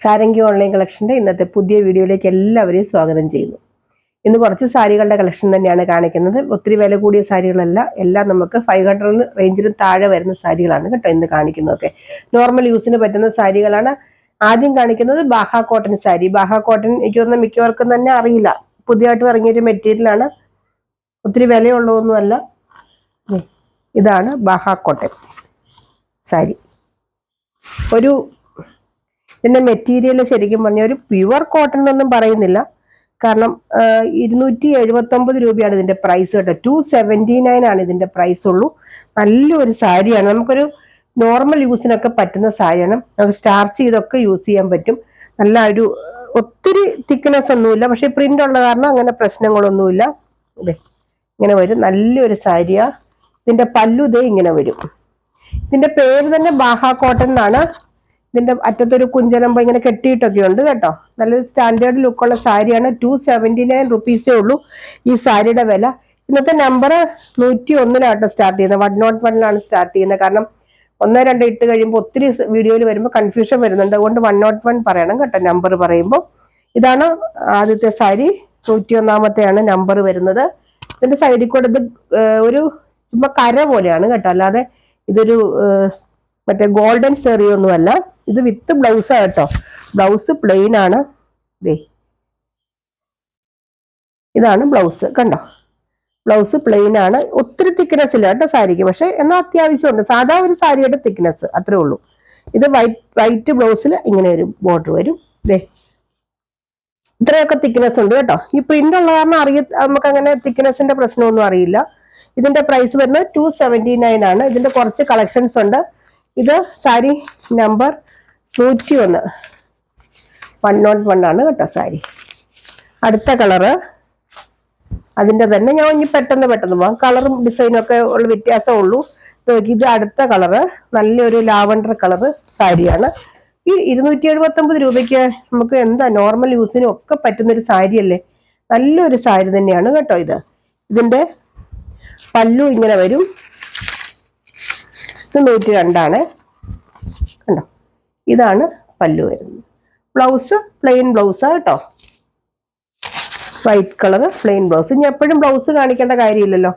Sarangi online കളക്ഷന്റെ ഇന്നത്തെ പുതിയ വീഡിയോയിലേക്ക് എല്ലാവരെയും സ്വാഗതം ചെയ്യുന്നു. ഇന്ന് കുറച്ച് സാരികളുടെ കളക്ഷൻ തന്നെയാണ് കാണിക്കുന്നത്. ഒത്തിരി വില കൂടിയ സാരികളല്ല, എല്ലാം നമുക്ക് 500 റേഞ്ചിലും താഴെ വരുന്ന സാരികളാണ് കേട്ടോ ഇന്ന് കാണിക്കുന്നതൊക്കെ. നോർമൽ യൂസിന് പറ്റുന്ന സാരികളാണ്. ആദ്യം കാണിക്കുന്നത് ബാഹ കോട്ടൺ സാരി. ബാഹ കോട്ടൺ എനിക്ക് തോന്നുന്ന മിക്കവർക്കും തന്നെ അറിയില്ല, പുതിയതായിട്ട് ഇറങ്ങിയൊരു മെറ്റീരിയലാണ്. ഒത്തിരി വിലയുള്ളതൊന്നുമല്ല. ഇതാണ് ബാഹ കോട്ടൺ സാരി. ഇതിന്റെ മെറ്റീരിയൽ ശരിക്കും പറഞ്ഞാൽ ഒരു പ്യുവർ കോട്ടൺ എന്നൊന്നും പറയുന്നില്ല, കാരണം 279 രൂപയാണ് ഇതിന്റെ പ്രൈസ് കേട്ടോ. 279 ആണ് ഇതിന്റെ പ്രൈസ് ഉള്ളൂ. നല്ലൊരു സാരിയാണ്, നമുക്കൊരു നോർമൽ യൂസിനൊക്കെ പറ്റുന്ന സാരിയാണ്. നമുക്ക് സ്റ്റാർച്ച് ചെയ്തൊക്കെ യൂസ് ചെയ്യാൻ പറ്റും. നല്ല ഒരു ഒത്തിരി തിക്നെസ് ഒന്നുമില്ല, പക്ഷെ പ്രിന്റ് ഉള്ള കാരണം അങ്ങനെ പ്രശ്നങ്ങളൊന്നുമില്ല. അതെ, ഇങ്ങനെ വരും. നല്ലൊരു സാരിയാ. ഇതിന്റെ പല്ലു ദേ ഇങ്ങനെ വരും. ഇതിന്റെ പേര് തന്നെ ബാഹ കോട്ടൺ എന്നാണ്. ഇതിന്റെ അറ്റത്തൊരു കുഞ്ചലമ്പ ഇങ്ങനെ കെട്ടിയിട്ടൊക്കെ ഉണ്ട് കേട്ടോ. നല്ലൊരു സ്റ്റാൻഡേർഡ് ലുക്കുള്ള സാരിയാണ്. 279 റുപ്പീസേ ഉള്ളൂ ഈ സാരിയുടെ വില. ഇന്നത്തെ നമ്പർ 101 സ്റ്റാർട്ട് ചെയ്യുന്നത്. 101 സ്റ്റാർട്ട് ചെയ്യുന്നത്. കാരണം 1, 2 ഇട്ട് കഴിയുമ്പോൾ ഒത്തിരി വീഡിയോയിൽ വരുമ്പോൾ കൺഫ്യൂഷൻ വരുന്നുണ്ട്. അതുകൊണ്ട് 101 പറയണം കേട്ടോ നമ്പർ പറയുമ്പോൾ. ഇതാണ് ആദ്യത്തെ സാരി. 101 നമ്പർ വരുന്നത്. ഇതിന്റെ സൈഡിൽ കൂടെ ഇത് ഒരു ചുമ്മാ കര പോലെയാണ് കേട്ടോ, അല്ലാതെ ഇതൊരു മറ്റേ ഗോൾഡൻ സെറിയൊന്നും അല്ല. ഇത് വിത്ത് ബ്ലൗസ് കേട്ടോ. ബ്ലൗസ് പ്ലെയിൻ ആണ്. ഇതാണ് ബ്ലൗസ്, കണ്ടോ? ബ്ലൗസ് പ്ലെയിൻ ആണ്. ഒത്തിരി തിക്നെസ് ഇല്ല കേട്ടോ സാരിക്ക്, പക്ഷെ എന്നാൽ അത്യാവശ്യമുണ്ട്. സാധാ ഒരു സാരിയുടെ തിക്നെസ് അത്രേ ഉള്ളൂ. ഇത് വൈറ്റ് ബ്ലൗസിൽ ഇങ്ങനെ ഒരു ബോർഡർ വരും. ഇത്രയൊക്കെ തിക്നെസ് ഉണ്ട് കേട്ടോ. ഈ പ്രിന്റ് ഉള്ള കാരണം നമുക്ക് അങ്ങനെ തിക്നെസിന്റെ പ്രശ്നമൊന്നും അറിയില്ല. ഇതിന്റെ പ്രൈസ് വരുന്നത് 279 ആണ്. ഇതിന്റെ കുറച്ച് കളക്ഷൻസ് ഉണ്ട്. ഇത് സാരി നമ്പർ 101, 101 ആണ് കേട്ടോ സാരി. അടുത്ത കളറ് അതിന്റെ തന്നെ. ഞാൻ ഇനി പെട്ടെന്ന് പോവാം. കളറും ഡിസൈനും ഒക്കെ ഉള്ള വ്യത്യാസമേ ഉള്ളൂ. ഇത് അടുത്ത കളറ് നല്ലൊരു ലാവണ്ടർ കളറ് സാരിയാണ്. ഈ 279 രൂപയ്ക്ക് നമുക്ക് എന്താ നോർമൽ യൂസിനും ഒക്കെ പറ്റുന്നൊരു സാരിയല്ലേ. നല്ലൊരു സാരി തന്നെയാണ് കേട്ടോ ഇത്. ഇതിന്റെ പല്ലു ഇങ്ങനെ വരും. ഇത് 102 കണ്ടോ. ഇതാണ് പല്ലു വരുന്നത്. ബ്ലൗസ് പ്ലെയിൻ ബ്ലൗസാ കേട്ടോ. White colour plain blouse. ഇനി എപ്പോഴും ബ്ലൗസ് കാണിക്കേണ്ട കാര്യമില്ലല്ലോ.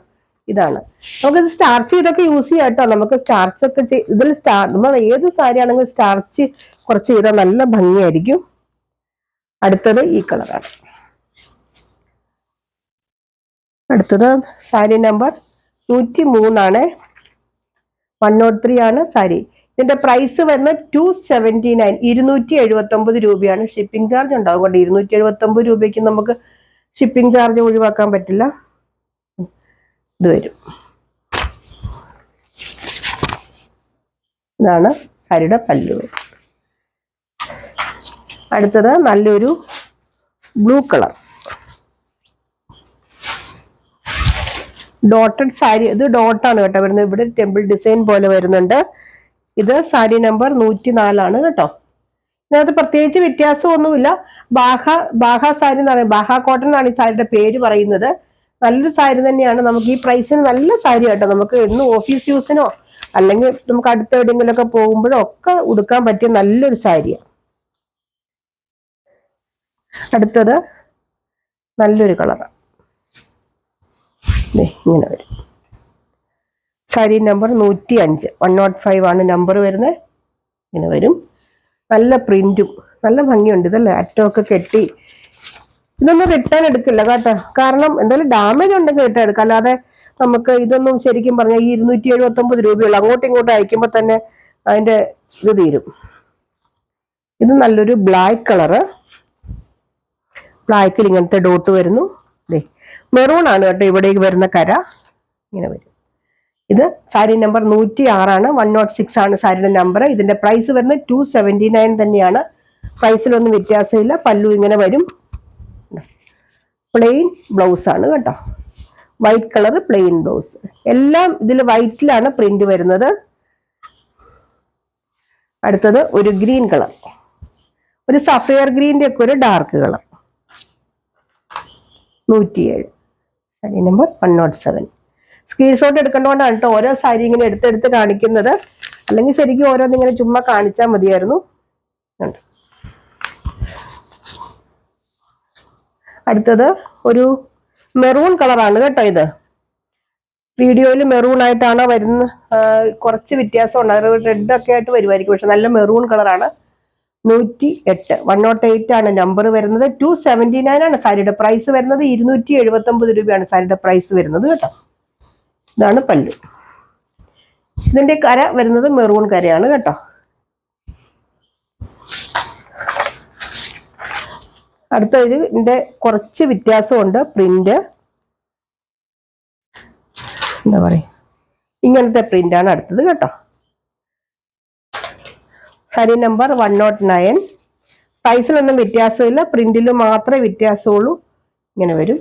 ഇതാണ്. നമുക്കിത് സ്റ്റാർച്ച് ചെയ്തൊക്കെ യൂസ് ചെയ്യാം കേട്ടോ. നമുക്ക് സ്റ്റാർച്ച് ഒക്കെ ഇതിൽ നമ്മൾ ഏത് സാരി ആണെങ്കിലും സ്റ്റാർച്ച് കുറച്ച് ചെയ്താൽ നല്ല ഭംഗിയായിരിക്കും. അടുത്തത് ഈ കളറാണ്. അടുത്തത് സാരി നമ്പർ 103 103 ആണ് സാരി. ഇതിന്റെ പ്രൈസ് വരുന്നത് 279, 279 രൂപയാണ്. ഷിപ്പിംഗ് ചാർജ് ഉണ്ടാവും കൊണ്ട് 279 രൂപയ്ക്ക് നമുക്ക് ഷിപ്പിംഗ് ചാർജ് ഒഴിവാക്കാൻ പറ്റില്ല. ഇത് വരും. ഇതാണ് സാരിയുടെ പല്ലു. അടുത്തത് നല്ലൊരു ബ്ലൂ കളർ ഡോട്ടഡ് സാരി. ഇത് ഡോട്ടാണ് കേട്ടോ വരുന്നത്. ഇവിടെ ടെമ്പിൾ ഡിസൈൻ പോലെ വരുന്നുണ്ട്. ഇത് സാരി നമ്പർ 104 കേട്ടോ. ഇതിനകത്ത് പ്രത്യേകിച്ച് വ്യത്യാസമൊന്നുമില്ല. ബാഹ സാരി എന്ന് പറയുന്നത് ബാഹ കോട്ടൺ ആണ് ഈ സാരിയുടെ പേര് പറയുന്നത്. നല്ലൊരു സാരി തന്നെയാണ്. നമുക്ക് ഈ പ്രൈസിന് നല്ല സാരി കേട്ടോ. നമുക്ക് എന്നും ഓഫീസ് യൂസിനോ അല്ലെങ്കിൽ നമുക്ക് അടുത്ത എവിടെയെങ്കിലും ഒക്കെ പോകുമ്പോഴോ ഒക്കെ ഉടുക്കാൻ പറ്റിയ നല്ലൊരു സാരിയാണ്. അടുത്തത് നല്ലൊരു കളറാണ്. ഇങ്ങനെ വരും. സാരി നമ്പർ 105, 105 ആണ് നമ്പർ വരുന്നത്. ഇങ്ങനെ വരും. നല്ല പ്രിന്റും നല്ല ഭംഗിയുണ്ട്. ഇതല്ലേ അറ്റമൊക്കെ കെട്ടി. ഇതൊന്നും റിട്ടേൺ എടുക്കില്ല കേട്ടോ, കാരണം എന്തായാലും ഡാമേജ് ഉണ്ടെങ്കിൽ റിട്ടേൺ എടുക്കാം. അല്ലാതെ നമുക്ക് ഇതൊന്നും ശരിക്കും പറഞ്ഞാൽ ഈ 279 രൂപയുള്ളൂ. അങ്ങോട്ടും ഇങ്ങോട്ടും അയക്കുമ്പോൾ തന്നെ അതിന്റെ ഇത് തീരും. ഇത് നല്ലൊരു ബ്ലാക്ക് കളറ്. ബ്ലാക്കിൽ ഇങ്ങനത്തെ ഡോട്ട് വരുന്നു. മെറൂൺ ആണ് കേട്ടോ ഇവിടേക്ക് വരുന്ന കര. ഇങ്ങനെ വരും. ഇത് സാരി നമ്പർ 106 106 ആണ് സാരിയുടെ നമ്പർ. ഇതിന്റെ പ്രൈസ് വരുന്നത് 279 തന്നെയാണ്. പ്രൈസിലൊന്നും വ്യത്യാസമില്ല. പല്ലു ഇങ്ങനെ വരും. പ്ലെയിൻ ബ്ലൗസ് ആണ് കേട്ടോ. White colour plain blouse. എല്ലാം ഇതിൽ വൈറ്റിലാണ് പ്രിന്റ് വരുന്നത്. അടുത്തത് ഒരു ഗ്രീൻ കളർ, ഒരു സഫയർ ഗ്രീൻ്റെ ഒക്കെ ഒരു dark colour. 107 sari number 107. Screenshot എടുക്കേണ്ടതുകൊണ്ടാണ് കേട്ടോ ഓരോ സാരി ഇങ്ങനെ എടുത്തെടുത്ത് കാണിക്കുന്നത്. അല്ലെങ്കിൽ ശരിക്കും ഓരോന്നിങ്ങനെ ചുമ്മാ കാണിച്ചാൽ മതിയായിരുന്നു. അടുത്തത് ഒരു മെറൂൺ കളറാണ് കേട്ടോ. ഇത് വീഡിയോയിൽ മെറൂൺ ആയിട്ടാണ് വരുന്നത്, കുറച്ച് വ്യത്യാസം ഉണ്ട്, റെഡ് ഒക്കെ ആയിട്ട് വരുമായിരിക്കും, പക്ഷെ നല്ല മെറൂൺ കളറാണ്. 108 108 ആണ് നമ്പർ വരുന്നത്. 279 ആണ് സാരിയുടെ പ്രൈസ് വരുന്നത്. 279 രൂപയാണ് സാരിയുടെ പ്രൈസ് വരുന്നത് കേട്ടോ. ഇതാണ് പല്ലു. ഇതിന്റെ കര വരുന്നത് മെറൂൺ കരയാണ് കേട്ടോ. അടുത്ത ഇതിന്റെ കുറച്ച് വ്യത്യാസമുണ്ട്. പ്രിന്റ് എന്താ പറയാ, ഇങ്ങനത്തെ പ്രിന്റാണ് അടുത്തത് കേട്ടോ. സാരി നമ്പർ 109. പ്രൈസിലൊന്നും വ്യത്യാസമില്ല, പ്രിന്റിൽ മാത്രമേ വ്യത്യാസമുള്ളൂ. ഇങ്ങനെ വരും.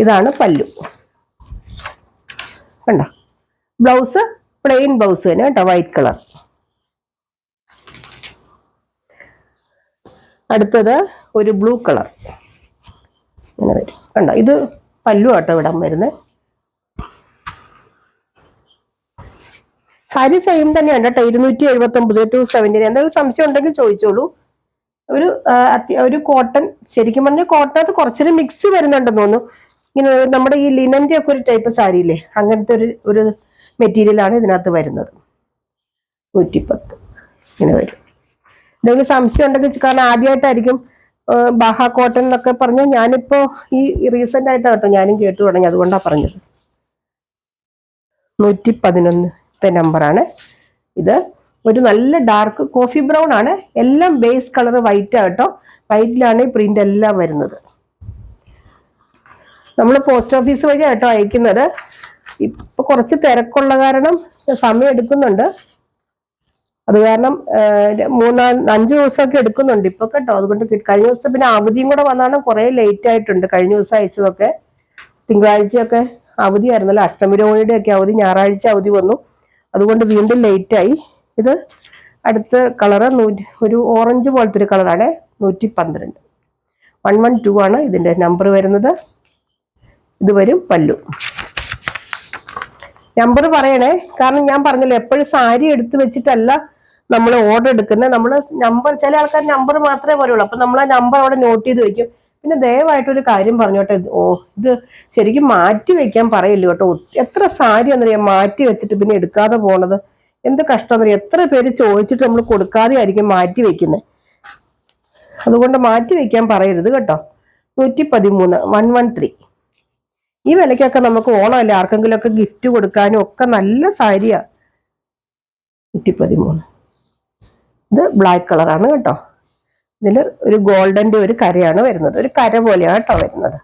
ഇതാണ് പല്ലു കണ്ടോ. ബ്ലൗസ് പ്ലെയിൻ ബ്ലൗസ് തന്നെ കേട്ടോ, വൈറ്റ് കളർ. അടുത്തത് ഒരു ബ്ലൂ കളർ ഇങ്ങനെ വരും കണ്ടോ. ഇത് പല്ലു ആട്ടോ ഇവിടം വരുന്നത്. സാരി സെയിം തന്നെയാണ് കേട്ടോ. 279 270. എന്തെങ്കിലും സംശയം ഉണ്ടെങ്കിൽ ചോദിച്ചോളൂ. ഒരു കോട്ടൺ, ശരിക്കും പറഞ്ഞാൽ കോട്ടനകത്ത് കുറച്ചൊരു മിക്സ് വരുന്നുണ്ടെന്ന് തോന്നുന്നു. ഇങ്ങനെ നമ്മുടെ ഈ ലിനന്റെ ഒക്കെ ഒരു ടൈപ്പ് സാരിയില്ലേ, അങ്ങനത്തെ ഒരു മെറ്റീരിയലാണ് ഇതിനകത്ത് വരുന്നത്. 110 ഇങ്ങനെ വരും. എന്തെങ്കിലും സംശയം ഉണ്ടെങ്കിൽ, കാരണം ആദ്യമായിട്ടായിരിക്കും ബാഹ കോട്ടൺ എന്നൊക്കെ പറഞ്ഞ്, ഞാനിപ്പോ ഈ റീസെന്റ് ആയിട്ടാണ് കേട്ടോ ഞാനും കേട്ടു തുടങ്ങി, അതുകൊണ്ടാണ് പറഞ്ഞത്. 111 നമ്പറാണ് ഇത്. ഒരു നല്ല ഡാർക്ക് കോഫി ബ്രൗൺ ആണ്. എല്ലാം ബേസ് കളർ വൈറ്റ് ആട്ടോ. വൈറ്റിലാണ് ഈ പ്രിന്റ് എല്ലാം വരുന്നത്. നമ്മൾ പോസ്റ്റ് ഓഫീസ് വഴി ആട്ടോ അയക്കുന്നത്. ഇപ്പൊ കുറച്ച് തിരക്കുള്ള കാരണം സമയം എടുക്കുന്നുണ്ട്. അത് കാരണം 3-5 ദിവസമൊക്കെ എടുക്കുന്നുണ്ട് ഇപ്പൊ കേട്ടോ. അതുകൊണ്ട് കഴിഞ്ഞ ദിവസം പിന്നെ അവധിയും കൂടെ വന്നാണ് കുറെ ലേറ്റ് ആയിട്ടുണ്ട്. കഴിഞ്ഞ ദിവസം അയച്ചതൊക്കെ തിങ്കളാഴ്ചയൊക്കെ അവധിയായിരുന്നല്ലോ, അഷ്ടമി രോഹിണിയുടെ ഒക്കെ അവധി, ഞായറാഴ്ച അവധി വന്നു. അതുകൊണ്ട് വീണ്ടും ലേറ്റായി. ഇത് അടുത്ത കളറ് ഒരു ഓറഞ്ച് പോലത്തെ ഒരു കളറാണ്. 112 112 ആണ് ഇതിന്റെ നമ്പർ വരുന്നത്. ഇത് വരും പല്ലു. നമ്പർ പറയണേ, കാരണം ഞാൻ പറഞ്ഞല്ലോ എപ്പോഴും സാരി എടുത്ത് വെച്ചിട്ടല്ല നമ്മൾ ഓർഡർ എടുക്കുന്നത്. നമ്മൾ നമ്പർ, ചില ആൾക്കാർ നമ്പർ മാത്രമേ പറയുള്ളൂ. അപ്പൊ നമ്മൾ ആ നമ്പർ അവിടെ നോട്ട് ചെയ്ത് വെക്കും. പിന്നെ ദയവായിട്ടൊരു കാര്യം പറഞ്ഞോട്ടെ, ഇത് ശരിക്കും മാറ്റി വെക്കാൻ പറയില്ല കേട്ടോ. എത്ര സാരി എന്നറിയാം മാറ്റി വെച്ചിട്ട് പിന്നെ എടുക്കാതെ പോണത്, എന്ത് കഷ്ടം എന്നറിയാം. എത്ര പേര് ചോദിച്ചിട്ട് നമ്മൾ കൊടുക്കാതെ ആയിരിക്കും മാറ്റി വെക്കുന്നത്. അതുകൊണ്ട് മാറ്റി വെക്കാൻ പറയരുത് കേട്ടോ. 113 113. ഈ വിലക്കൊക്കെ നമുക്ക് ഓണമല്ലേ, ആർക്കെങ്കിലും ഒക്കെ ഗിഫ്റ്റ് കൊടുക്കാനും ഒക്കെ നല്ല സാരിയാ. 113. ഇത് ബ്ലാക്ക് കളറാണ് കേട്ടോ. ഇതിൽ ഒരു ഗോൾഡന്റെ ഒരു കരയാണ് വരുന്നത്, ഒരു കര പോലെയാണ് കേട്ടോ വരുന്നത്.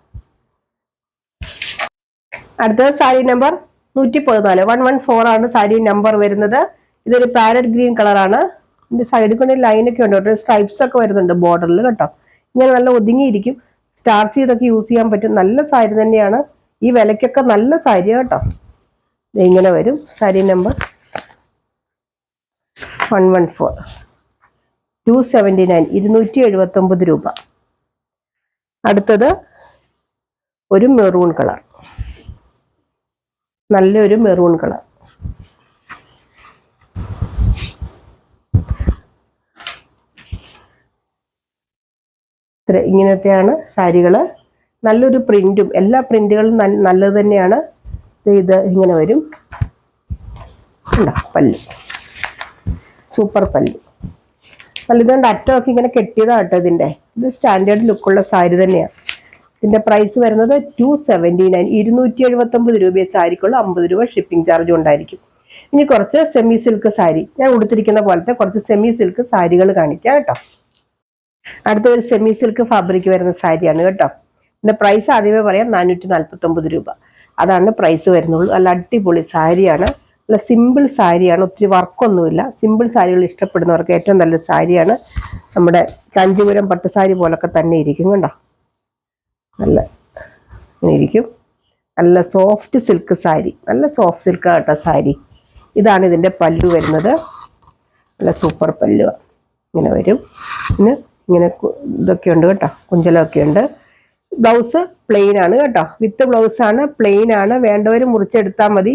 അടുത്തത് സാരി നമ്പർ 114 114 ആണ് സാരി നമ്പർ വരുന്നത്. ഇതൊരു പാരറ്റ് ഗ്രീൻ കളറാണ്. ഇതിന്റെ സൈഡിൽ കൊണ്ട് ലൈനൊക്കെ ഉണ്ട് കേട്ടോ, സ്ട്രൈപ്സ് ഒക്കെ വരുന്നുണ്ട് ബോർഡറിൽ കേട്ടോ. ഇങ്ങനെ നല്ല ഒതുങ്ങിയിരിക്കും, സ്റ്റാർച്ച് ചെയ്തൊക്കെ യൂസ് ചെയ്യാൻ പറ്റും. നല്ല സാരി തന്നെയാണ്. ഈ വിലക്കൊക്കെ നല്ല സാരിയാണ് കേട്ടോ. ഇങ്ങനെ വരും സാരി നമ്പർ 114 279 279 രൂപ. അടുത്തത് ഒരു മെറൂൺ കളർ, നല്ലൊരു മെറൂൺ കളർ. ഇങ്ങനത്തെയാണ് സാരികള്. നല്ലൊരു പ്രിന്റും, എല്ലാ പ്രിന്റുകളും നല്ലത് തന്നെയാണ്. ഇത് ഇങ്ങനെ വരും പല്ലു, സൂപ്പർ പല്ലു. നല്ലതുകൊണ്ട് അറ്റമൊക്കെ ഇങ്ങനെ കെട്ടിയതാട്ടോ ഇതിന്റെ. ഇത് സ്റ്റാൻഡേർഡ് ലുക്കുള്ള സാരി തന്നെയാണ്. ഇതിന്റെ പ്രൈസ് വരുന്നത് 279 279 രൂപയെ സാരിക്കുള്ള 50 രൂപ ഷിപ്പിംഗ് ചാർജ് ഉണ്ടായിരിക്കും. ഇനി കുറച്ച് സെമി സിൽക്ക് സാരി, ഞാൻ ഉടുത്തിരിക്കുന്ന പോലത്തെ കുറച്ച് സെമി സിൽക്ക് സാരികൾ കാണിക്കാം കേട്ടോ. അടുത്ത ഒരു സെമി സിൽക്ക് ഫാബ്രിക് വരുന്ന സാരിയാണ് കേട്ടോ. ഇതിന്റെ പ്രൈസ് ആദ്യമേ പറയാം, 449 രൂപ. അതാണ് പ്രൈസ് വരുന്നുള്ളൂ. നല്ല അടിപൊളി സാരിയാണ്, നല്ല സിമ്പിൾ സാരിയാണ്, ഒത്തിരി വർക്കൊന്നുമില്ല. സിമ്പിൾ സാരികൾ ഇഷ്ടപ്പെടുന്നവർക്ക് ഏറ്റവും നല്ല സാരിയാണ്. നമ്മുടെ കാഞ്ചീപുരം പട്ടുസാരി പോലൊക്കെ തന്നെ ഇരിക്കും കണ്ടോ. നല്ല ഇരിക്കും, നല്ല സോഫ്റ്റ് സിൽക്ക് സാരി, നല്ല സോഫ്റ്റ് സിൽക്ക് കേട്ടോ സാരി. ഇതാണ് ഇതിന്റെ പല്ലു വരുന്നത്. നല്ല സൂപ്പർ പല്ലു ഇങ്ങനെ വരും. പിന്നെ ഇങ്ങനെ ഇതൊക്കെ ഉണ്ട് കേട്ടോ, കുഞ്ചലൊക്കെ ഉണ്ട്. ബ്ലൗസ് പ്ലെയിൻ ആണ് കേട്ടോ, വിത്ത് ബ്ലൗസ് ആണ്, പ്ലെയിൻ ആണ്. വേണ്ടവർ മുറിച്ചെടുത്താൽ മതി,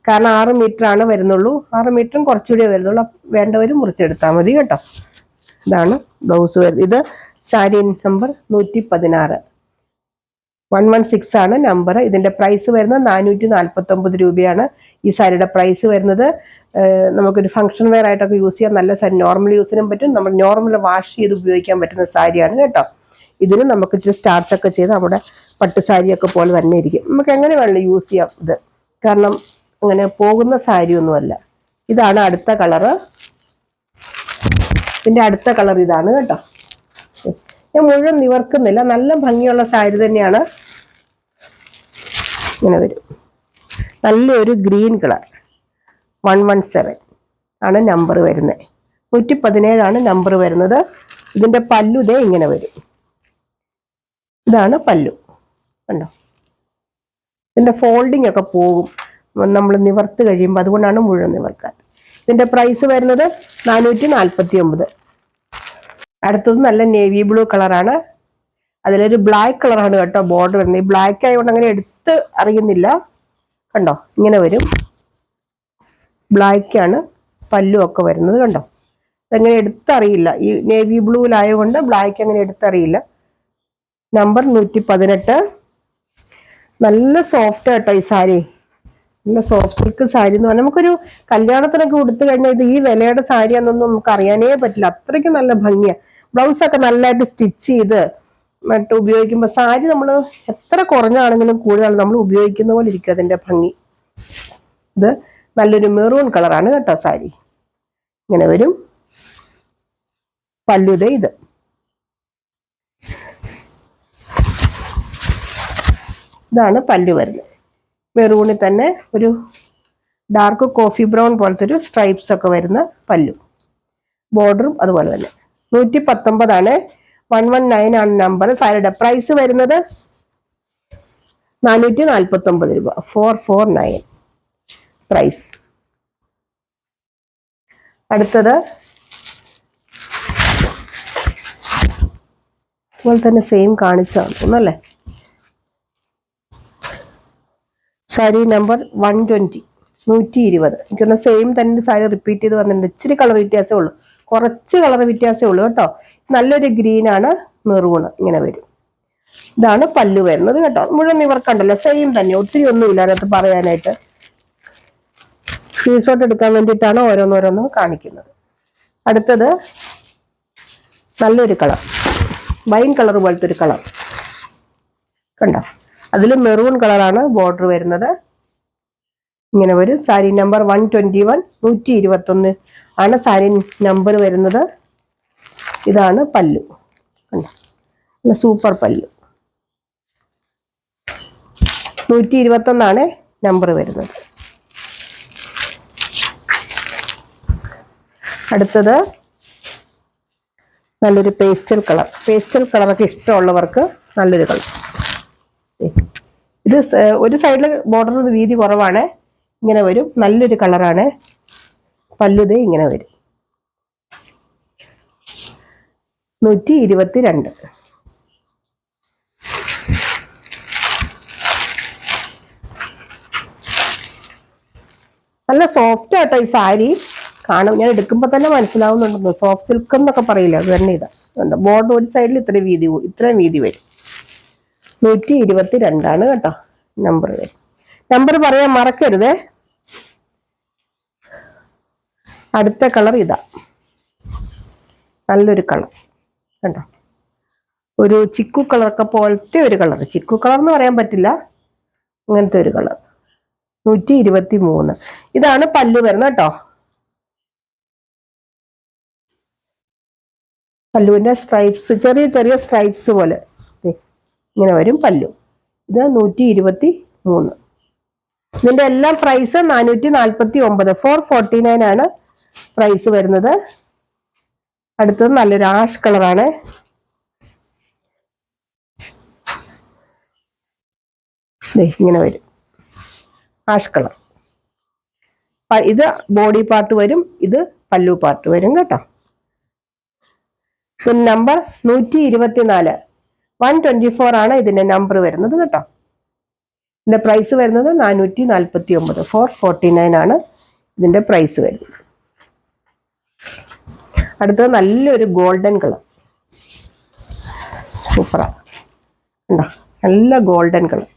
കാരണം 6 മീറ്റർ ആണ് വരുന്നുള്ളൂ. 6 മീറ്ററും കുറച്ചുകൂടി വരുന്നുള്ളൂ. വേണ്ടവർ മുറിച്ചെടുത്താൽ മതി കേട്ടോ. ഇതാണ് ബ്ലൗസ് വരുന്നത്. ഇത് സാരി നമ്പർ 116 116 ആണ് നമ്പർ. ഇതിന്റെ പ്രൈസ് വരുന്നത് 449 രൂപയാണ്. ഈ സാരിയുടെ പ്രൈസ് വരുന്നത്. നമുക്കൊരു ഫംഗ്ഷൻ വെയർ ആയിട്ടൊക്കെ യൂസ് ചെയ്യാൻ നല്ല സാരി, നോർമൽ യൂസിനും പറ്റും, നമ്മൾ നോർമൽ വാഷ് ചെയ്ത് ഉപയോഗിക്കാൻ പറ്റുന്ന സാരിയാണ് കേട്ടോ. ഇതിന് നമുക്ക് ഇച്ചിരി സ്റ്റാർച്ച് ഒക്കെ ചെയ്ത് നമ്മുടെ പട്ട് സാരിയൊക്കെ പോലെ തന്നെ ഇരിക്കും. നമുക്ക് എങ്ങനെ വേണം യൂസ് ചെയ്യാം ഇത്, കാരണം അങ്ങനെ പോകുന്ന സാരിയൊന്നുമല്ല. ഇതാണ് അടുത്ത കളറ്. ഇതിന്റെ അടുത്ത കളർ ഇതാണ് കേട്ടോ. ഞാൻ മുഴുവൻ നിവർക്കുന്നില്ല, നല്ല ഭംഗിയുള്ള സാരി തന്നെയാണ്. ഇങ്ങനെ വരും, നല്ലൊരു ഗ്രീൻ കളർ. 117 ആണ് നമ്പർ വരുന്നത്. 117 ആണ് നമ്പർ വരുന്നത്. ഇതിന്റെ പല്ലു ദേ ഇങ്ങനെ വരും. ഇതാണ് പല്ലു, കണ്ടോ. ഇതിന്റെ ഫോൾഡിങ് ഒക്കെ പോകും നമ്മൾ നിവർത്ത് കഴിയുമ്പോൾ, അതുകൊണ്ടാണ് മുഴുവൻ നിവർക്കാൻ. ഇതിന്റെ പ്രൈസ് വരുന്നത് 449. അടുത്തത് നല്ല നേവി ബ്ലൂ കളറാണ്. അതിലൊരു ബ്ലാക്ക് കളറാണ് കേട്ടോ ബോർഡർ വരുന്നത്. ഈ ബ്ലാക്ക് ആയതുകൊണ്ട് അങ്ങനെ എടുത്ത് അറിയുന്നില്ല, കണ്ടോ. ഇങ്ങനെ വരും, ബ്ലാക്ക് ആണ് പല്ലു ഒക്കെ വരുന്നത്, കണ്ടോ. ഇതെങ്ങനെ എടുത്തറിയില്ല, ഈ നേവി ബ്ലൂവിലായതുകൊണ്ട് ബ്ലാക്ക് അങ്ങനെ എടുത്തറിയില്ല. നമ്പർ 118. നല്ല സോഫ്റ്റ് കേട്ടോ ഈ സാരി, നല്ല സോഫ്റ്റ് സിൽക്ക് സാരി എന്ന് പറഞ്ഞാൽ നമുക്കൊരു കല്യാണത്തിനൊക്കെ കൊടുത്തു കഴിഞ്ഞാൽ ഇത് ഈ വിലയുടെ സാരിയാണെന്നൊന്നും നമുക്ക് അറിയാനേ പറ്റില്ല, അത്രയ്ക്ക് നല്ല ഭംഗിയാണ്. ബ്ലൗസൊക്കെ നല്ലതായിട്ട് സ്റ്റിച്ച് ചെയ്ത് മറ്റും ഉപയോഗിക്കുമ്പോൾ സാരി നമ്മൾ എത്ര കുറഞ്ഞാണെങ്കിലും കൂടുതൽ നമ്മൾ ഉപയോഗിക്കുന്ന പോലെ ഇരിക്കും അതിന്റെ ഭംഗി. ഇത് നല്ലൊരു മെറൂൺ കളറാണ് കേട്ടോ സാരി. ഇങ്ങനെ വരും പല്ലുത. ഇത് ഇതാണ് പല്ലു വരുന്നത്. മെറൂണിൽ തന്നെ ഒരു ഡാർക്ക് കോഫി ബ്രൗൺ പോലത്തെ ഒരു സ്ട്രൈപ്സ് ഒക്കെ വരുന്ന പല്ലു. ബോർഡറും അതുപോലെ തന്നെ. 119 ആണ്. 119 ആണ് നമ്പർ. സാരിയുടെ പ്രൈസ് വരുന്നത് 449 രൂപ. 449 പ്രൈസ്. അടുത്തത് അതുപോലെ തന്നെ സെയിം കാണിച്ചാണ് തോന്നല്ലേ. സാരി നമ്പർ 120, 120. എനിക്കൊന്ന് സെയിം തന്നെ സാരി റിപ്പീറ്റ് ചെയ്ത് വന്നിട്ടുണ്ട്. ഇച്ചിരി കളർ വ്യത്യാസമേ ഉള്ളൂ, കുറച്ച് കളർ വ്യത്യാസമേ ഉള്ളൂ കേട്ടോ. നല്ലൊരു ഗ്രീൻ ആണ്, മെറൂണ് ഇങ്ങനെ വരും. ഇതാണ് പല്ലു വരുന്നത് കേട്ടോ. മുഴുവൻ ഇവർക്കുണ്ടല്ലോ സെയിം തന്നെ, ഒത്തിരി ഒന്നുമില്ല അതിനകത്ത് പറയാനായിട്ട്. സ്ക്രീൻഷോട്ട് എടുക്കാൻ വേണ്ടിയിട്ടാണ് ഓരോന്നോരോന്നും കാണിക്കുന്നത്. അടുത്തത് നല്ലൊരു കളർ, വൈൻ കളർ പോലത്തെ ഒരു കളർ കണ്ടോ. അതിൽ മെറൂൺ കളറാണ് ബോർഡർ വരുന്നത്. ഇങ്ങനെ വരും. സാരി നമ്പർ 121, 121 ആണ് സാരി നമ്പർ വരുന്നത്. ഇതാണ് പല്ലു, കണ്ടോ, സൂപ്പർ പല്ലു. 121 നമ്പർ വരുന്നത്. അടുത്തത് നല്ലൊരു പേസ്റ്റൽ കളർ. പേസ്റ്റൽ കളറൊക്കെ ഇഷ്ടമുള്ളവർക്ക് നല്ലൊരു കളർ. ഇത് ഒരു സൈഡിൽ ബോർഡർ വീതി കുറവാണ്, ഇങ്ങനെ വരും. നല്ലൊരു കളറാണ്. പല്ലുതേ ഇങ്ങനെ വരും. 122. നല്ല സോഫ്റ്റ് ആട്ടോ ഈ സാരി. കാണും, ഞാൻ എടുക്കുമ്പോൾ തന്നെ മനസ്സിലാവുന്നുണ്ടോ. സോഫ്റ്റ് സിൽക്ക് എന്നൊക്കെ പറയില്ല, അത് തന്നെ. ഇതാ ബോർഡർ ഒരു സൈഡിൽ ഇത്രയും വീതി വരും. 122 കേട്ടോ നമ്പർ. നമ്പർ പറയാൻ മറക്കരുതേ. അടുത്ത കളർ ഇതാ, നല്ലൊരു കളർ കണ്ടോ. ഒരു ചിക്കു കളറൊക്കെ പോലത്തെ ഒരു കളർ. ചിക്കു കളർ എന്ന് പറയാൻ പറ്റില്ല, അങ്ങനത്തെ ഒരു കളർ. 123. ഇതാണ് പല്ലു വരുന്നത് കേട്ടോ. പല്ലുവിന്റെ സ്ട്രൈപ്സ് ചെറിയ ചെറിയ സ്ട്രൈപ്സ് പോലെ ഇങ്ങനെ വരും പല്ലു. ഇത് 123. ഇതിന്റെ എല്ലാം പ്രൈസ് 449. 449 ആണ് പ്രൈസ് വരുന്നത്. അടുത്തത് നല്ലൊരു ആഷ് കളറാണ്. ഇങ്ങനെ വരും ആഷ് കളർ. ഇത് ബോഡി പാർട്ട് വരും, ഇത് പല്ലു പാർട്ട് വരും കേട്ടോ. നമ്പർ 124, 124 ആണ് ഇതിന്റെ നമ്പർ വരുന്നത് കേട്ടോ. ഇതിന്റെ പ്രൈസ് വരുന്നത് 449. 449 ആണ് ഇതിന്റെ പ്രൈസ് വരുന്നത്. അടുത്തത് നല്ലൊരു ഗോൾഡൻ കളർ, സൂപ്പറാണ് കണ്ടോ. നല്ല ഗോൾഡൻ കളർ.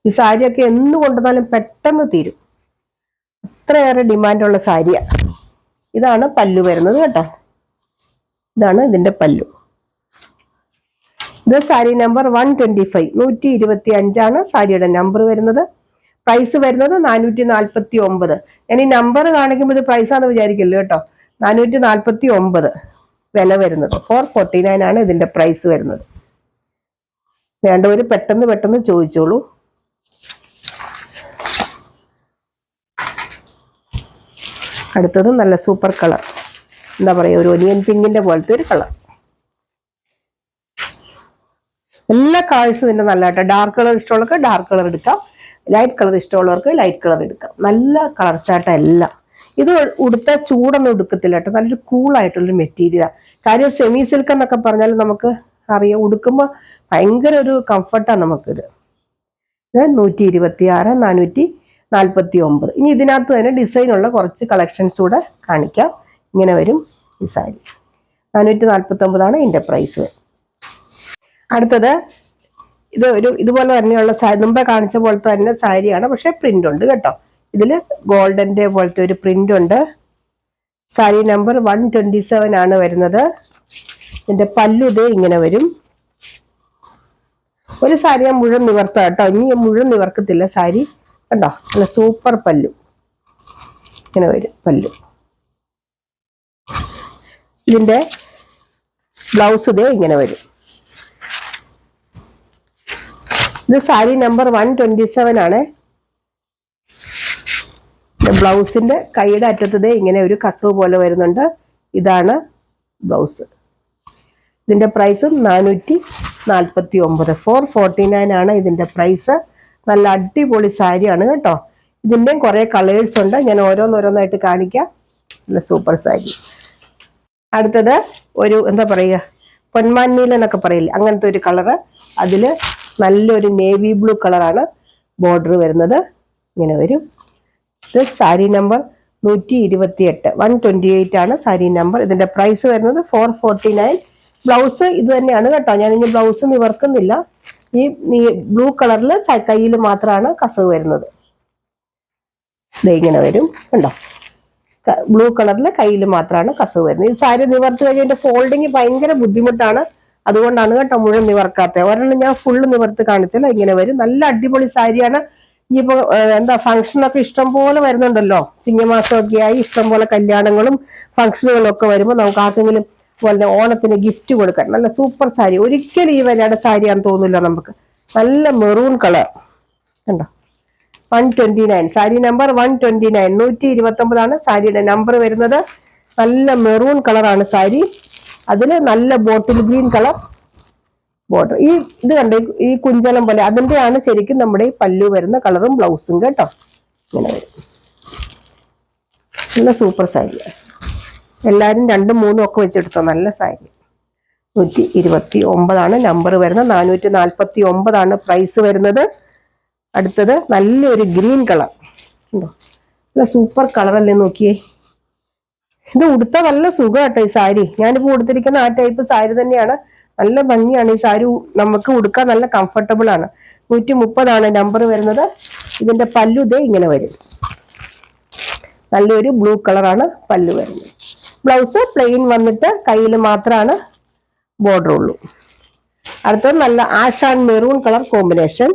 ഈ സാരിയൊക്കെ എന്ന് കൊണ്ടുവന്നാലും പെട്ടെന്ന് തീരും, അത്രയേറെ ഡിമാൻഡുള്ള സാരിയാണ്. ഇതാണ് പല്ലു വരുന്നത് കേട്ടോ. ഇതാണ് ഇതിന്റെ പല്ലു. ഇത് സാരി നമ്പർ 125, 125 സാരിയുടെ നമ്പർ വരുന്നത്. പ്രൈസ് വരുന്നത് 449. ഞാൻ ഈ നമ്പർ കാണിക്കുമ്പോൾ ഇത് പ്രൈസാന്ന് വിചാരിക്കല്ലോ കേട്ടോ. 449 വില വരുന്നത്. 449 ഇതിന്റെ പ്രൈസ് വരുന്നത്. വേണ്ടവര് പെട്ടെന്ന് പെട്ടെന്ന് ചോദിച്ചോളൂ. അടുത്തത് നല്ല സൂപ്പർ കളർ, എന്താ പറയുക, ഒരു ഒനിയൻ പിങ്കിന്റെ പോലത്തെ ഒരു കളർ. എല്ലാ കളേഴ്സും ഇതിന്റെ നല്ല കേട്ടോ. ഡാർക്ക് കളർ ഇഷ്ടമുള്ളവർക്ക് ഡാർക്ക് കളർ എടുക്കാം, ലൈറ്റ് കളർ ഇഷ്ടമുള്ളവർക്ക് ലൈറ്റ് കളർ എടുക്കാം. നല്ല കളർ ചാട്ട എല്ലാം. ഇത് ഉടുത്ത ചൂടൊന്നും എടുക്കത്തില്ല കേട്ടോ. നല്ലൊരു കൂളായിട്ടുള്ളൊരു മെറ്റീരിയലാണ്. കാര്യം സെമി സിൽക്ക് എന്നൊക്കെ പറഞ്ഞാൽ നമുക്ക് അറിയാം, ഉടുക്കുമ്പോൾ ഭയങ്കര ഒരു കംഫർട്ടാണ് നമുക്കിത്. 126, 449. ഇനി ഇതിനകത്ത് തന്നെ ഡിസൈനുള്ള കുറച്ച് കളക്ഷൻസ് കൂടെ കാണിക്കാം. ഇങ്ങനെ വരും ഈ സാരി. 449 ഇതിന്റെ പ്രൈസ്. അടുത്തത് ഇതുപോലെ തന്നെയുള്ള സാരി, മുമ്പേ കാണിച്ച പോലത്തെ തന്നെ സാരിയാണ്, പക്ഷെ പ്രിന്റ് ഉണ്ട് കേട്ടോ. ഇതില് ഗോൾഡന്റെ പോലത്തെ ഒരു പ്രിന്റ് ഉണ്ട്. സാരി നമ്പർ 127 വരുന്നത്. ഇതിന്റെ പല്ലു ഇതേ ഇങ്ങനെ വരും. ഒരു സാരി ഞാൻ മുഴുവൻ നിവർത്ത കേട്ടോ. ഇനി മുഴുവൻ നിവർക്കത്തില്ല സാരി കണ്ടോ. നല്ല സൂപ്പർ പല്ലു ഇങ്ങനെ വരും പല്ലു. ഇതിന്റെ ബ്ലൗസ് ഇതേ ഇങ്ങനെ വരും. ഇത് സാരി നമ്പർ 127 ബ്ലൗസിന്റെ കൈയുടെ അറ്റത്തതേ ഇങ്ങനെ ഒരു കസവ് പോലെ വരുന്നുണ്ട്. ഇതാണ് ബ്ലൗസ്. ഇതിന്റെ പ്രൈസ് 449, 449 ഇതിന്റെ പ്രൈസ്. നല്ല അടിപൊളി സാരിയാണ് കേട്ടോ. ഇതിന്റെയും കുറെ കളേഴ്സ് ഉണ്ട്, ഞാൻ ഓരോന്നോരോന്നായിട്ട് കാണിക്കാം. നല്ല സൂപ്പർ സാരി. അടുത്തത് ഒരു എന്താ പറയുക, പൊന്മാൻ എന്നൊക്കെ പറയില്ലേ, അങ്ങനത്തെ ഒരു കളറ്. അതില് നല്ലൊരു നേവി ബ്ലൂ കളറാണ് ബോർഡർ വരുന്നത്. ഇങ്ങനെ വരും. ഇത് സാരി നമ്പർ 128, 128 സാരി നമ്പർ. ഇതിന്റെ പ്രൈസ് വരുന്നത് 449. ബ്ലൗസ് ഇത് തന്നെയാണ് കേട്ടോ. ഞാൻ ഇനി ബ്ലൗസ് നിവർക്കുന്നില്ല. ഈ ബ്ലൂ കളറിൽ കയ്യിൽ മാത്രമാണ് കസവ് വരുന്നത്. ഇങ്ങനെ വരും കണ്ടോ. ബ്ലൂ കളറിൽ കയ്യിൽ മാത്രമാണ് കസവ് വരുന്നത്. ഈ സാരി നിവർത്ത് കഴിഞ്ഞതിന്റെ ഫോൾഡിങ് ഭയങ്കര ബുദ്ധിമുട്ടാണ്, അതുകൊണ്ടാണ് കേട്ടോ മുഴുവൻ നിവർക്കാത്തത്. ഒരെണ്ണം ഞാൻ ഫുള്ള് നിവർത്ത് കാണിച്ചല്ലോ. ഇങ്ങനെ വരും. നല്ല അടിപൊളി സാരിയാണ്. ഇനിയിപ്പോ എന്താ ഫംഗ്ഷനൊക്കെ ഇഷ്ടം പോലെ വരുന്നുണ്ടല്ലോ, ചിങ്ങമാസമൊക്കെ ആയി ഇഷ്ടം പോലെ കല്യാണങ്ങളും ഫംഗ്ഷനുകളും ഒക്കെ വരുമ്പോൾ നമുക്ക് ആർക്കെങ്കിലും പോലെ ഓണത്തിന് ഗിഫ്റ്റ് കൊടുക്കാൻ നല്ല സൂപ്പർ സാരി. ഒരിക്കലും ഈ വിലയുടെ സാരിയാണെന്ന് തോന്നില്ല നമുക്ക്. നല്ല മെറൂൺ കളർ കണ്ടോ. 129 സാരി നമ്പർ 129, 129 സാരിയുടെ നമ്പർ വരുന്നത്. നല്ല മെറൂൺ കളറാണ് സാരി. അതില് നല്ല ബോട്ടിൽ ഗ്രീൻ കളർ ബോർഡർ. ഇത് കണ്ടോ, ഈ കുഞ്ചലം പോലെ അതിന്റെയാണ് ശരിക്കും നമ്മുടെ ഈ പല്ലു വരുന്ന കളറും ബ്ലൗസും കേട്ടോ. ഇങ്ങനെ വരും. നല്ല സൂപ്പർ സാരിയാണ്. എല്ലാവരും 2, 3 ഒക്കെ വെച്ചെടുത്തോ. നല്ല സാരി. 129 നമ്പർ വരുന്നത്. 449 പ്രൈസ് വരുന്നത്. അടുത്തത് നല്ലൊരു ഗ്രീൻ കളർ ഉണ്ടോ. നല്ല സൂപ്പർ കളറല്ലേ, നോക്കിയേ. ഇത് ഉടുത്ത നല്ല സുഖം കേട്ടോ ഈ സാരി. ഞാനിപ്പോ ഉടുത്തിരിക്കുന്ന ആ ടൈപ്പ് സാരി തന്നെയാണ്. നല്ല ഭംഗിയാണ് ഈ സാരി. നമുക്ക് ഉടുക്കാൻ നല്ല കംഫർട്ടബിൾ ആണ്. 130 നമ്പർ വരുന്നത്. ഇതിന്റെ പല്ലു ഇതേ ഇങ്ങനെ വരും. നല്ലൊരു ബ്ലൂ കളറാണ് പല്ലു വരുന്നത്. ബ്ലൗസ് പ്ലെയിൻ വന്നിട്ട് കയ്യിൽ മാത്രമാണ് ബോർഡർ ഉള്ളൂ. അടുത്തത് നല്ല ash and maroon colour combination.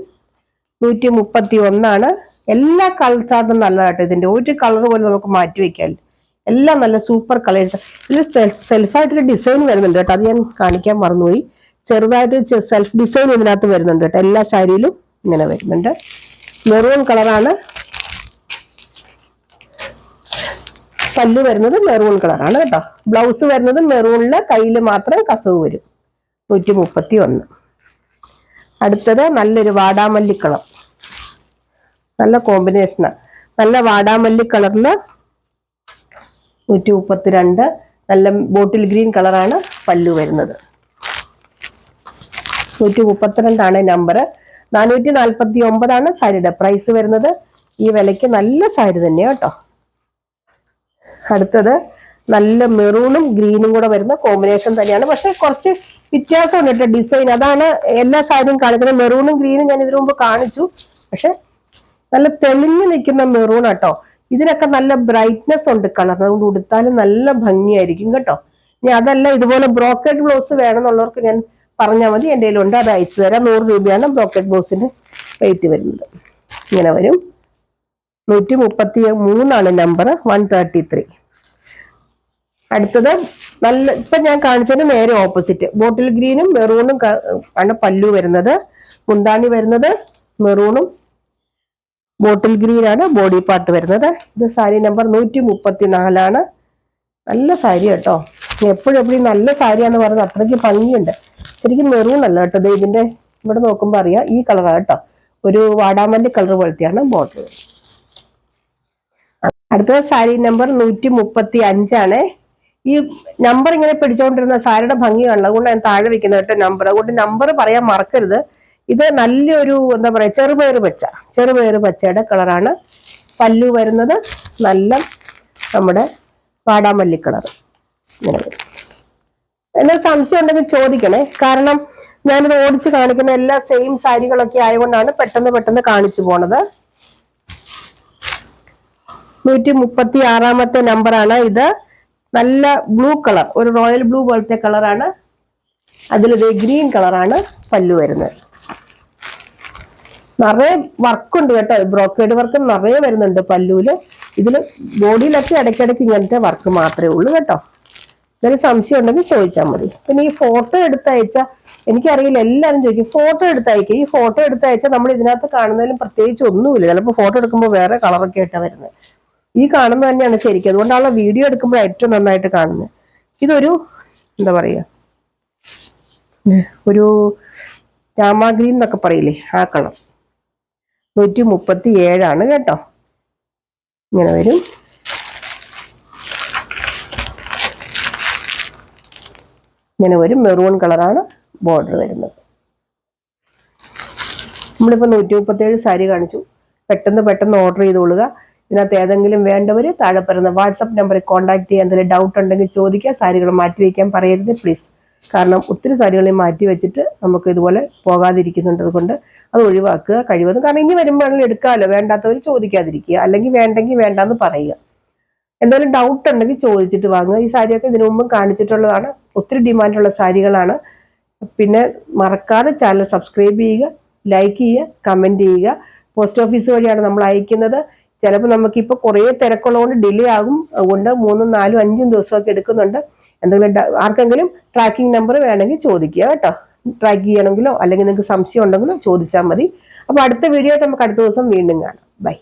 131. എല്ലാ കളർ ചാർട്ടും നല്ലതായിട്ട്. ഇതിന്റെ ഒരു കളർ പോലും നമുക്ക് മാറ്റി വെക്കാൻ. എല്ലാം നല്ല സൂപ്പർ കളേഴ്സ്. ഇതിൽ സെൽഫായിട്ടൊരു ഡിസൈൻ വരുന്നുണ്ട് കേട്ടോ. അത് ഞാൻ കാണിക്കാൻ മറന്നുപോയി. ചെറുതായിട്ട് സെൽഫ് ഡിസൈൻ ഇതിനകത്ത് വരുന്നുണ്ട് കേട്ടോ. എല്ലാ സാരിയിലും ഇങ്ങനെ വരുന്നുണ്ട്. മെറൂൺ കളറാണ് പല്ലു വരുന്നത്. മെറൂൺ കളറാണ് കേട്ടോ. ബ്ലൗസ് വരുന്നത് മെറൂണില്, കയ്യിൽ മാത്രം കസവ് വരും. 131. അടുത്തത് നല്ലൊരു വാടാമല്ലി കളർ. നല്ല കോമ്പിനേഷനാണ്. നല്ല വാടാമല്ലി കളറില് 132. നല്ല ബോട്ടിൽ ഗ്രീൻ കളറാണ് പല്ലു വരുന്നത്. 132 നമ്പർ. 449 സാരിയുടെ പ്രൈസ് വരുന്നത്. ഈ വിലയ്ക്ക് നല്ല സാരി തന്നെയാണ് കേട്ടോ. അടുത്തത് നല്ല മെറൂണും ഗ്രീനും കൂടെ വരുന്ന കോമ്പിനേഷൻ തന്നെയാണ്. പക്ഷെ കുറച്ച് വ്യത്യാസമുണ്ട് കേട്ടോ ഡിസൈൻ. അതാണ് എല്ലാ സാരിയും കാണിക്കുന്നത്. മെറൂണും ഗ്രീനും ഞാൻ ഇതിനു മുമ്പ് കാണിച്ചു, പക്ഷെ നല്ല തെളിഞ്ഞു നിൽക്കുന്ന മെറൂൺ കേട്ടോ. ഇതിനൊക്കെ നല്ല ബ്രൈറ്റ്നെസ് ഉണ്ട് കളർ, അതുകൊണ്ട് ഉടുത്താലും നല്ല ഭംഗിയായിരിക്കും കേട്ടോ. ഇനി അതല്ല, ഇതുപോലെ ബ്രോക്കേഡ് ബ്ലൗസ് വേണമെന്നുള്ളവർക്ക് ഞാൻ പറഞ്ഞാൽ മതി, എൻ്റെ കയ്യിലുണ്ട്, അത് അയച്ചു തരാം. 100 രൂപയാണ് ബ്രോക്കേഡ് ബ്ലൗസിന്റെ റേറ്റ് വരുന്നത്. ഇങ്ങനെ വരും. 133 നമ്പർ, 133. അടുത്തത് നല്ല, ഇപ്പൊ ഞാൻ കാണിച്ചതിന് നേരെ ഓപ്പോസിറ്റ്, ബോട്ടിൽ ഗ്രീനും മെറൂണും ആണ് പല്ലു വരുന്നത്. മുന്താണി വരുന്നത് മെറൂണും ബോട്ടിൽ ഗ്രീനാണ് ബോഡി പാർട്ട് വരുന്നത്. ഇത് സാരി നമ്പർ 134. നല്ല സാരി കേട്ടോ. എപ്പോഴും നല്ല സാരിയാന്ന് പറഞ്ഞത് അത്രയ്ക്ക് ഭംഗിയുണ്ട്. ശരിക്കും മെറൂൺ അല്ല കേട്ടോ, ഇതിന്റെ ഇവിടെ നോക്കുമ്പോ അറിയാം ഈ കളറാണ് കേട്ടോ. ഒരു വാടാമല്ലി കളർ പോലത്തെയാണ് ബോട്ടിൽ. അടുത്തത് സാരി നമ്പർ 135. ഈ നമ്പർ ഇങ്ങനെ പിടിച്ചോണ്ടിരുന്ന സാരിയുടെ ഭംഗി കാണുന്നത്, അതുകൊണ്ട് ഞാൻ താഴെ വെക്കുന്നത് കേട്ടോ നമ്പർ. അതുകൊണ്ട് നമ്പർ പറയാൻ മറക്കരുത്. ഇത് നല്ലൊരു എന്താ പറയാ, ചെറുപയർ പച്ചയുടെ കളറാണ്. പല്ലു വരുന്നത് നല്ല നമ്മുടെ വാടാമല്ലി കളർ. ഇങ്ങനെ വരും. എന്നാ സംശയം ഉണ്ടെങ്കിൽ ചോദിക്കണേ, കാരണം ഞാനിത് ഓടിച്ച് കാണിക്കുന്ന എല്ലാ സെയിം സാരികളൊക്കെ ആയതുകൊണ്ടാണ് പെട്ടെന്ന് കാണിച്ചു പോണത്. 136 നമ്പറാണ് ഇത്. നല്ല ബ്ലൂ കളർ, ഒരു റോയൽ ബ്ലൂ പോലത്തെ കളറാണ്. അതിലിത് ഗ്രീൻ കളറാണ് പല്ലു വരുന്നത്. നിറയെ വർക്കുണ്ട് കേട്ടോ, ബ്രോക്കേഡ് വർക്ക് നിറയെ വരുന്നുണ്ട് പല്ലുവില്. ഇതില് ബോഡിയിലൊക്കെ ഇടയ്ക്കിടയ്ക്ക് ഇങ്ങനത്തെ വർക്ക് മാത്രമേ ഉള്ളൂ കേട്ടോ. എന്തെങ്കിലും സംശയം ഉണ്ടെങ്കിൽ ചോദിച്ചാൽ മതി. പിന്നെ ഈ ഫോട്ടോ എടുത്തയച്ച, എനിക്കറിയില്ല, എല്ലാവരും ചോദിക്കും ഫോട്ടോ എടുത്തയക്കുക. ഈ ഫോട്ടോ എടുത്തയച്ചാൽ നമ്മൾ ഇതിനകത്ത് കാണുന്നതിലും പ്രത്യേകിച്ച് ഒന്നുമില്ല. ചിലപ്പോൾ ഫോട്ടോ എടുക്കുമ്പോൾ വേറെ കളറൊക്കെ ആയിട്ടാണ് വരുന്നത്. ഈ കാണുന്നത് തന്നെയാണ് ശരിക്കും. അതുകൊണ്ടാണ് വീഡിയോ എടുക്കുമ്പോൾ ഏറ്റവും നന്നായിട്ട് കാണുന്നത്. ഇതൊരു എന്താ പറയുക, ഒരു രാമാഗ്രീൻ എന്നൊക്കെ പറയില്ലേ, ആ കളർ. 137 കേട്ടോ. ഇങ്ങനെ വരും. ഇങ്ങനെ വരും. മെറൂൺ കളറാണ് ബോർഡർ വരുന്നത്. നമ്മളിപ്പോൾ 137 സാരി കാണിച്ചു. പെട്ടെന്ന് ഓർഡർ ചെയ്തോളുക. ഇതിനകത്ത് ഏതെങ്കിലും വേണ്ടവർ താഴെ പറയുന്ന വാട്സപ്പ് നമ്പറിൽ കോൺടാക്ട് ചെയ്യാൻ. എന്തെങ്കിലും ഡൗട്ട് ഉണ്ടെങ്കിൽ ചോദിക്കുക. സാരികൾ മാറ്റി വയ്ക്കാൻ പറയരുത് പ്ലീസ്. കാരണം ഒത്തിരി സാരികളെ മാറ്റി വെച്ചിട്ട് നമുക്ക് ഇതുപോലെ പോകാതിരിക്കുന്നുണ്ട്. അതുകൊണ്ട് അത് ഒഴിവാക്കുക കഴിവതും. കാരണം ഇനി വരുമ്പോഴാണെങ്കിൽ എടുക്കാമല്ലോ. വേണ്ടാത്തവർ ചോദിക്കാതിരിക്കുക, അല്ലെങ്കിൽ വേണ്ടെങ്കിൽ വേണ്ടാന്ന് പറയുക. എന്തായാലും ഡൗട്ട് ഉണ്ടെങ്കിൽ ചോദിച്ചിട്ട് വാങ്ങുക. ഈ സാരിയൊക്കെ ഇതിനു മുമ്പും കാണിച്ചിട്ടുള്ളതാണ്. ഒത്തിരി ഡിമാൻഡുള്ള സാരികളാണ്. പിന്നെ മറക്കാതെ ചാനൽ സബ്സ്ക്രൈബ് ചെയ്യുക, ലൈക്ക് ചെയ്യുക, കമന്റ് ചെയ്യുക. പോസ്റ്റ് ഓഫീസ് വഴിയാണ് നമ്മൾ അയക്കുന്നത്. ചിലപ്പോൾ നമുക്കിപ്പോൾ കുറേ തിരക്കുള്ളതുകൊണ്ട് ഡിലേ ആകും. അതുകൊണ്ട് 3, 4, 5 ദിവസമൊക്കെ എടുക്കുന്നുണ്ട്. എന്തെങ്കിലും ആർക്കെങ്കിലും ട്രാക്കിംഗ് നമ്പർ വേണമെങ്കിൽ ചോദിക്കുക കേട്ടോ. ട്രാക്ക് ചെയ്യണമെങ്കിലോ അല്ലെങ്കിൽ നിങ്ങൾക്ക് സംശയം ഉണ്ടെങ്കിലോ ചോദിച്ചാൽ മതി. അപ്പോൾ അടുത്ത വീഡിയോ ആയിട്ട് നമുക്ക് അടുത്ത ദിവസം വീണ്ടും കാണാം. ബൈ.